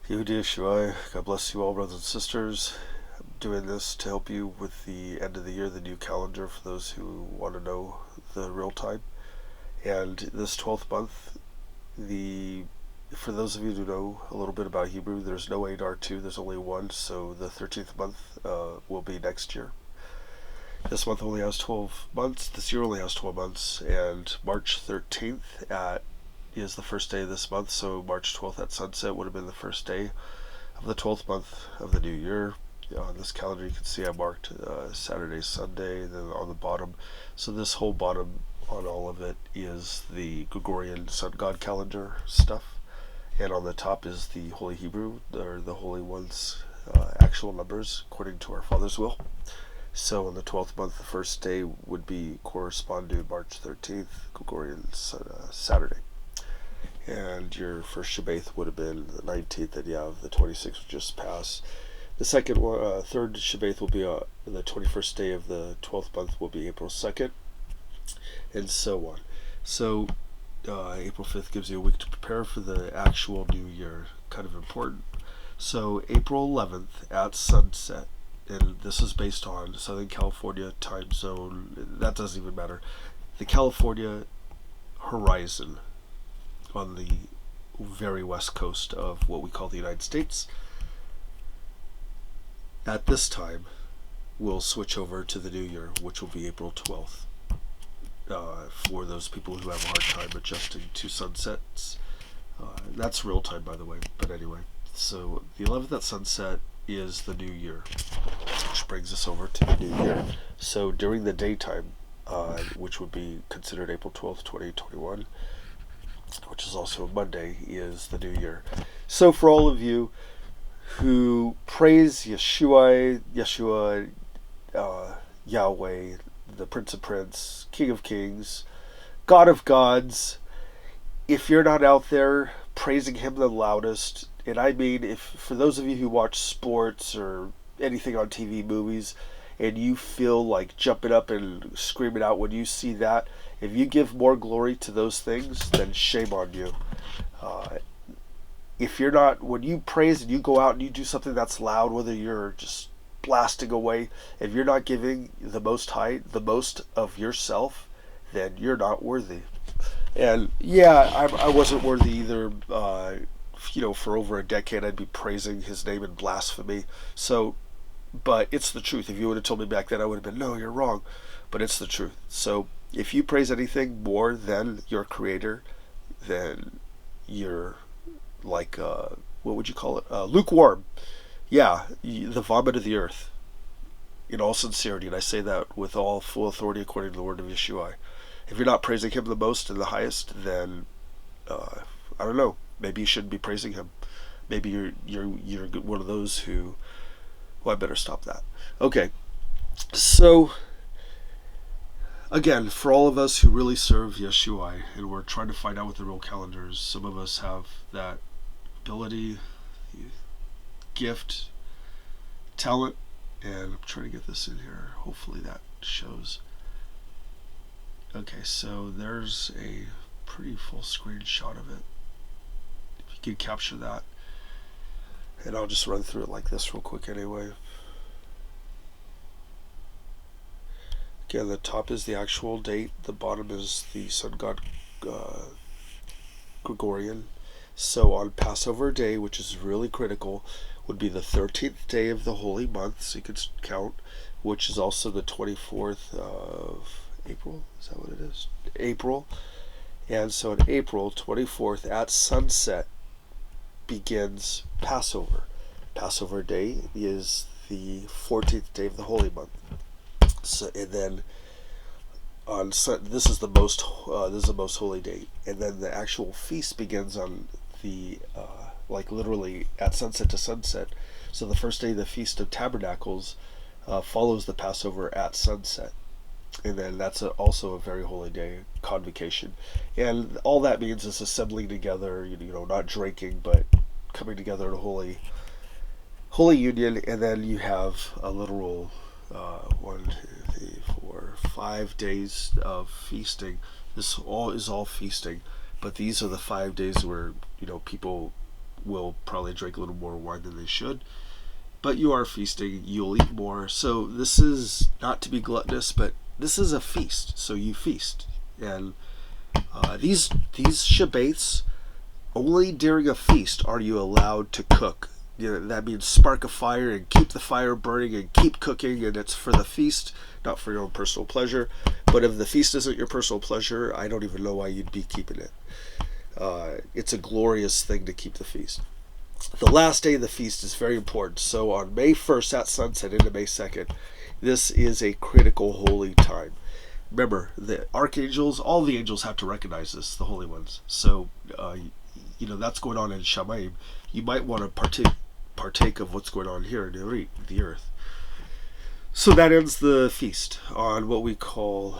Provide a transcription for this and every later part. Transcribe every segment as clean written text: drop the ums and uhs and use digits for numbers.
Yashoeye Yashoeye, God bless you all, brothers and sisters. I'm doing this to help you with the end of the year, the new calendar, for those who want to know the real time. And this 12th month, for those of you who know a little bit about Hebrew, there's no Adar 2, there's only one, so the 13th month will be next year. This month only has 12 months, this year only has 12 months, and March 13th is the first day of this month, so March 12th at sunset would have been the first day of the 12th month of the new year. On this calendar you can see I marked Saturday, Sunday, and then on the bottom. So this whole bottom on all of it is the Gregorian Sun God calendar stuff, and on the top is the Holy Hebrew, or the Holy One's actual numbers according to our Father's will. So on the 12th month, the first day would be correspond to March 13th, Gregorian Saturday. And your first Shabbath would have been the 19th, and the 26th would just pass. The third Shabbath will be the 21st day of the 12th month will be April 2nd, and so on. So April 5th gives you a week to prepare for the actual new year. Kind of important. So April 11th at sunset, and this is based on Southern California time zone. That doesn't even matter. The California horizon on the very west coast of what we call the United States. At this time, we'll switch over to the new year, which will be April 12th. For those people who have a hard time adjusting to sunsets. That's real time, by the way, but anyway. So the 11th at sunset is the new year, which brings us over to the new year. So during the daytime, which would be considered April 12th, 2021, which is also a Monday, is the new year. So for all of you who praise Yashoeye, Yahweh, the Prince of Prince, King of Kings, God of Gods, if you're not out there praising him the loudest, and I mean, if for those of you who watch sports or anything on TV, movies, and you feel like jumping up and screaming out when you see that, if you give more glory to those things, then shame on you. If you're not, when you praise and you go out and you do something that's loud, whether you're just blasting away, if you're not giving the Most High the most of yourself, then you're not worthy. And yeah, I wasn't worthy either. For over a decade, I'd be praising his name in blasphemy. So, but it's the truth. If you would have told me back then, I would have been, no, you're wrong. But it's the truth. So if you praise anything more than your creator, then you're like, what would you call it? Lukewarm. Yeah, the vomit of the earth. In all sincerity, and I say that with all full authority according to the word of Yashoeye. If you're not praising him the most and the highest, then I don't know. Maybe you shouldn't be praising him. Maybe you're one of those who. Well, I better stop that. Okay, so again, for all of us who really serve Yashoeye, and we're trying to find out what the real calendar is, some of us have that ability, gift, talent, and I'm trying to get this in here. Hopefully that shows. Okay, so there's a pretty full screenshot of it. If you could capture that. And I'll just run through it like this real quick anyway. Again, the top is the actual date. The bottom is the sun god Gregorian. So on Passover day, which is really critical, would be the 13th day of the holy month, so you could count, which is also the 24th of April. Is that what it is? April. And so on April 24th at sunset begins Passover. Passover day is the 14th day of the holy month. So, and then on this is the most holy day, and then the actual feast begins on the like literally at sunset to sunset. So the first day, the Feast of Tabernacles, follows the Passover at sunset, and then that's also a very holy day, convocation, and all that means is assembling together. Not drinking, but coming together in a holy union, and then you have a literal 1, 2, 3, 4, 5 days of feasting. This is all feasting, but these are the 5 days where people will probably drink a little more wine than they should. But you are feasting, you'll eat more. So this is not to be gluttonous, but this is a feast. So you feast. And these Shabbaths, only during a feast are you allowed to cook. That means spark a fire and keep the fire burning and keep cooking, and it's for the feast, not for your own personal pleasure. But if the feast isn't your personal pleasure, I don't even know why you'd be keeping it. It's a glorious thing to keep the feast. The last day of the feast is very important. So on May 1st at sunset into May 2nd, this is a critical holy time. Remember, the archangels, all the angels have to recognize this, the holy ones. So, that's going on in Shamayim. You might want to partake of what's going on here in the earth. So that ends the feast on what we call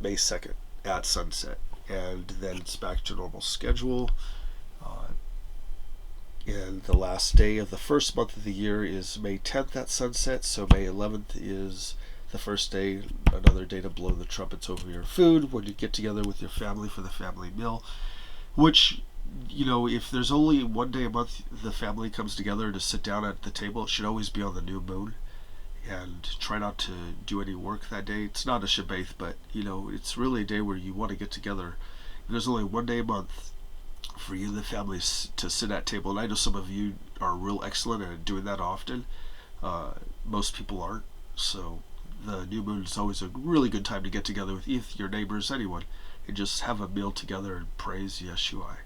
May 2nd at sunset. And then it's back to normal schedule. And the last day of the first month of the year is May 10th at sunset. So May 11th is the first day, another day to blow the trumpets over your food when you get together with your family for the family meal. Which, if there's only one day a month the family comes together to sit down at the table, it should always be on the new moon. And try not to do any work that day. It's not a Shabbat, but it's really a day where you want to get together. And there's only one day a month for you and the family to sit at table. And I know some of you are real excellent at doing that often. Most people aren't. So the new moon is always a really good time to get together with your neighbors, anyone, and just have a meal together and praise Yashoeye.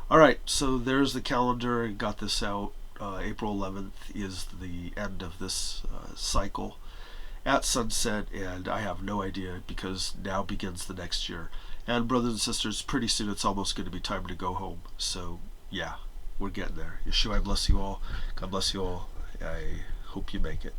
Alright, so there's the calendar. Got this out. April 11th is the end of this cycle at sunset, and I have no idea because now begins the next year. And brothers and sisters, pretty soon it's almost going to be time to go home. So yeah, we're getting there. Yashoeye bless you all. God bless you all. I hope you make it.